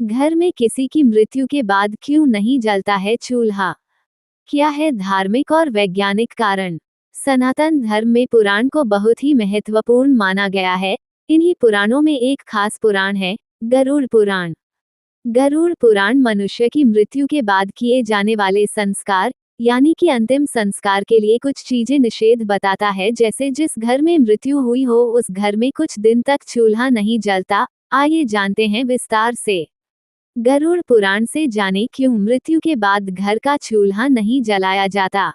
घर में किसी की मृत्यु के बाद क्यों नहीं जलता है चूल्हा? क्या है धार्मिक और वैज्ञानिक कारण? सनातन धर्म में पुराण को बहुत ही महत्वपूर्ण माना गया है। इन्हीं पुराणों में एक खास पुराण है, गरुड़ पुराण। गरुड़ पुराण मनुष्य की मृत्यु के बाद किए जाने वाले संस्कार, यानी कि अंतिम संस्कार के लिए कुछ चीजें निषेध बताता है, जैसे जिस घर में मृत्यु हुई हो उस घर में कुछ दिन तक चूल्हा नहीं जलता। आइए जानते हैं विस्तार से। गरुड़ पुराण से जाने क्यों मृत्यु के बाद घर का चूल्हा नहीं जलाया जाता।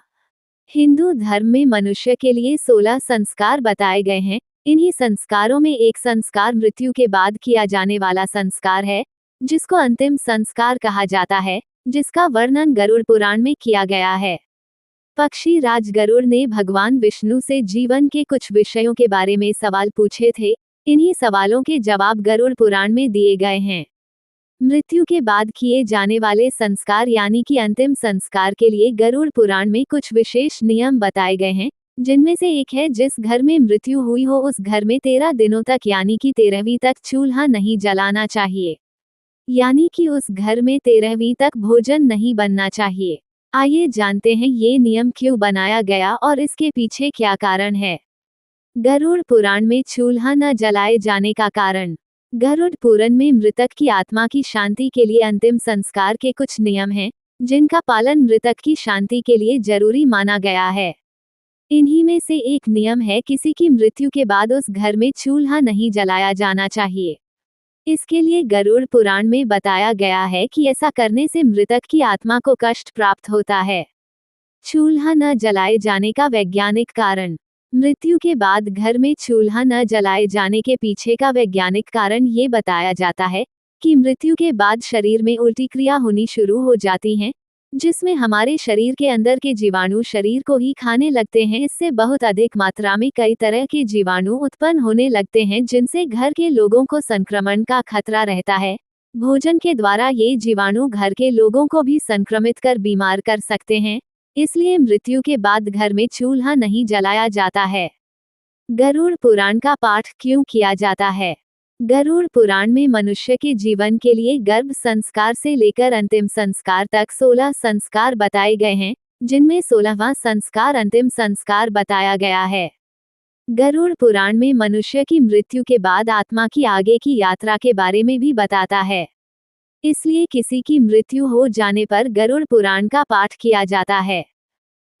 हिंदू धर्म में मनुष्य के लिए 16 संस्कार बताए गए हैं। इन्हीं संस्कारों में एक संस्कार मृत्यु के बाद किया जाने वाला संस्कार है, जिसको अंतिम संस्कार कहा जाता है, जिसका वर्णन गरुड़ पुराण में किया गया है। पक्षी राज गरुड़ ने भगवान विष्णु से जीवन के कुछ विषयों के बारे में सवाल पूछे थे। इन्हीं सवालों के जवाब गरुड़ पुराण में दिए गए हैं। मृत्यु के बाद किए जाने वाले संस्कार यानी कि अंतिम संस्कार के लिए गरुड़ पुराण में कुछ विशेष नियम बताए गए हैं, जिनमें से एक है जिस घर में मृत्यु हुई हो उस घर में 13 दिनों तक यानी कि 13वीं तक चूल्हा नहीं जलाना चाहिए। यानी कि उस घर में 13वीं तक भोजन नहीं बनना चाहिए। आइए जानते हैं ये नियम क्यों बनाया गया और इसके पीछे क्या कारण है। गरुड़ पुराण में चूल्हा न जलाए जाने का कारण। गरुड़ पुराण में मृतक की आत्मा की शांति के लिए अंतिम संस्कार के कुछ नियम हैं, जिनका पालन मृतक की शांति के लिए जरूरी माना गया है। इन्हीं में से एक नियम है किसी की मृत्यु के बाद उस घर में चूल्हा नहीं जलाया जाना चाहिए। इसके लिए गरुड़ पुराण में बताया गया है कि ऐसा करने से मृतक की आत्मा को कष्ट प्राप्त होता है। चूल्हा न जलाए जाने का वैज्ञानिक कारण। मृत्यु के बाद घर में चूल्हा न जलाए जाने के पीछे का वैज्ञानिक कारण ये बताया जाता है कि मृत्यु के बाद शरीर में उल्टी क्रिया होनी शुरू हो जाती हैं, जिसमें हमारे शरीर के अंदर के जीवाणु शरीर को ही खाने लगते हैं। इससे बहुत अधिक मात्रा में कई तरह के जीवाणु उत्पन्न होने लगते हैं, जिनसे घर के लोगों को संक्रमण का खतरा रहता है। भोजन के द्वारा ये जीवाणु घर के लोगों को भी संक्रमित कर बीमार कर सकते हैं। इसलिए मृत्यु के बाद घर में चूल्हा नहीं जलाया जाता है। गरुड़ पुराण का पाठ क्यों किया जाता है? गरुड़ पुराण में मनुष्य के जीवन के लिए गर्भ संस्कार से लेकर अंतिम संस्कार तक 16 संस्कार बताए गए हैं, जिनमें 16वां संस्कार अंतिम संस्कार बताया गया है। गरुड़ पुराण में मनुष्य की मृत्यु के बाद आत्मा की आगे की यात्रा के बारे में भी बताता है। इसलिए किसी की मृत्यु हो जाने पर गरुड़ पुराण का पाठ किया जाता है।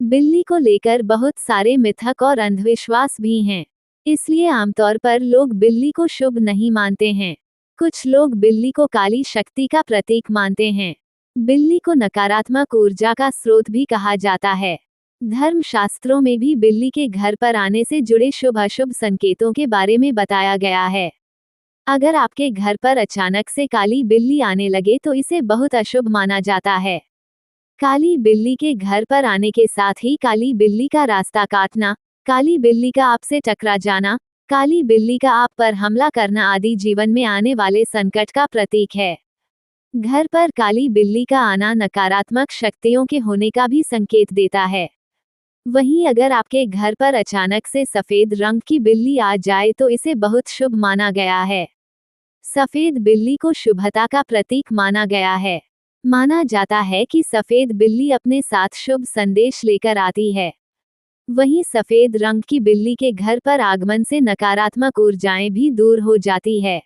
बिल्ली को लेकर बहुत सारे मिथक और अंधविश्वास भी हैं। इसलिए आमतौर पर लोग बिल्ली को शुभ नहीं मानते हैं। कुछ लोग बिल्ली को काली शक्ति का प्रतीक मानते हैं। बिल्ली को नकारात्मक ऊर्जा का स्रोत भी कहा जाता है। धर्म शास्त्रों में भी बिल्ली के घर पर आने से जुड़े शुभ अशुभ संकेतों के बारे में बताया गया है। अगर आपके घर पर अचानक से काली बिल्ली आने लगे तो इसे बहुत अशुभ माना जाता है। काली बिल्ली के घर पर आने के साथ ही काली बिल्ली का रास्ता काटना, काली बिल्ली का आपसे टकरा जाना, काली बिल्ली का आप पर हमला करना आदि जीवन में आने वाले संकट का प्रतीक है। घर पर काली बिल्ली का आना नकारात्मक शक्तियों के होने का भी संकेत देता है। वहीं अगर आपके घर पर अचानक से सफेद रंग की बिल्ली आ जाए तो इसे बहुत शुभ माना गया है। सफेद बिल्ली को शुभता का प्रतीक माना गया है। माना जाता है कि सफेद बिल्ली अपने साथ शुभ संदेश लेकर आती है। वहीं सफेद रंग की बिल्ली के घर पर आगमन से नकारात्मक ऊर्जाएं भी दूर हो जाती है।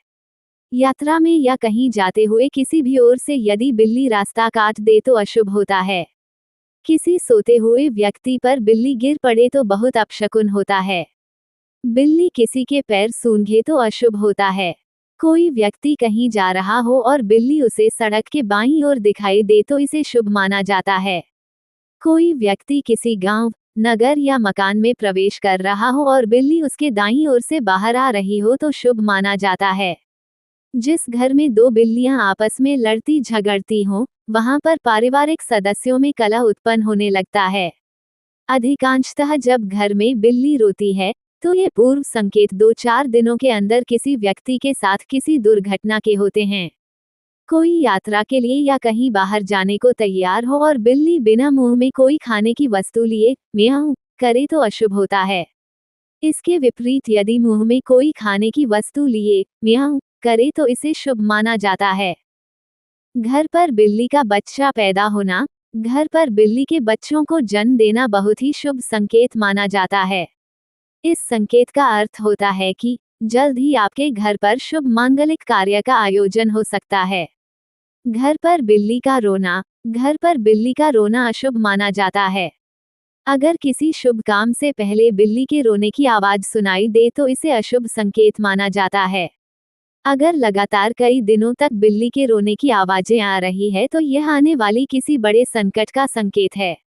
यात्रा में या कहीं जाते हुए किसी भी ओर से यदि बिल्ली रास्ता काट दे तो अशुभ होता है। किसी सोते हुए व्यक्ति पर बिल्ली गिर पड़े तो बहुत अपशकुन होता है। बिल्ली किसी के पैर सूंघे तो अशुभ होता है। कोई व्यक्ति कहीं जा रहा हो और बिल्ली उसे सड़क के बाईं ओर दिखाई दे तो इसे शुभ माना जाता है। कोई व्यक्ति किसी गांव, नगर या मकान में प्रवेश कर रहा हो और बिल्ली उसके दाईं ओर से बाहर आ रही हो तो शुभ माना जाता है। जिस घर में दो बिल्लियां आपस में लड़ती झगड़ती हों, वहां पर पारिवारिक सदस्यों में कलह उत्पन्न होने लगता है। अधिकांशतः जब घर में बिल्ली रोती है तो ये पूर्व संकेत 2-4 दिनों के अंदर किसी व्यक्ति के साथ किसी दुर्घटना के होते हैं। कोई यात्रा के लिए या कहीं बाहर जाने को तैयार हो और बिल्ली बिना मुंह में कोई खाने की वस्तु लिए म्याऊं करे तो अशुभ होता है। इसके विपरीत यदि मुंह में कोई खाने की वस्तु लिए म्याऊं करे तो इसे शुभ माना जाता है। घर पर बिल्ली का बच्चा पैदा होना। घर पर बिल्ली के बच्चों को जन्म देना बहुत ही शुभ संकेत माना जाता है। इस संकेत का अर्थ होता है कि जल्द ही आपके घर पर शुभ मांगलिक कार्य का आयोजन हो सकता है। घर पर बिल्ली का रोना। घर पर बिल्ली का रोना अशुभ माना जाता है। अगर किसी शुभ काम से पहले बिल्ली के रोने की आवाज सुनाई दे तो इसे अशुभ संकेत माना जाता है। अगर लगातार कई दिनों तक बिल्ली के रोने की आवाजें आ रही है तो यह आने वाली किसी बड़े संकट का संकेत है।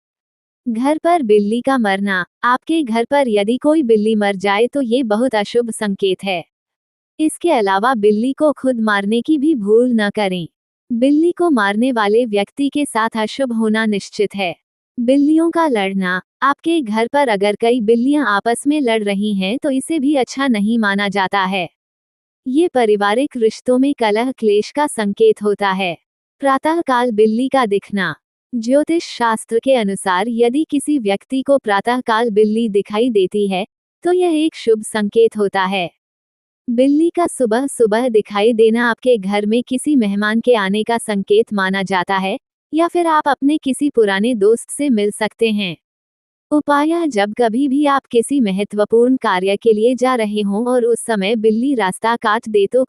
घर पर बिल्ली का मरना। आपके घर पर यदि कोई बिल्ली मर जाए तो ये बहुत अशुभ संकेत है। इसके अलावा बिल्ली को खुद मारने की भी भूल न करें। बिल्ली को मारने वाले व्यक्ति के साथ अशुभ होना निश्चित है। बिल्लियों का लड़ना। आपके घर पर अगर कई बिल्लियां आपस में लड़ रही हैं तो इसे भी अच्छा नहीं माना जाता है। ये पारिवारिक रिश्तों में कलह क्लेश का संकेत होता है। प्रातःकाल बिल्ली का दिखना। ज्योतिष शास्त्र के अनुसार यदि किसी व्यक्ति को प्रातःकाल बिल्ली दिखाई देती है तो यह एक शुभ संकेत होता है। बिल्ली का सुबह सुबह दिखाई देना आपके घर में किसी मेहमान के आने का संकेत माना जाता है, या फिर आप अपने किसी पुराने दोस्त से मिल सकते हैं। उपाय: जब कभी भी आप किसी महत्वपूर्ण कार्य के लिए जा रहे हों और उस समय बिल्ली रास्ता काट दे तो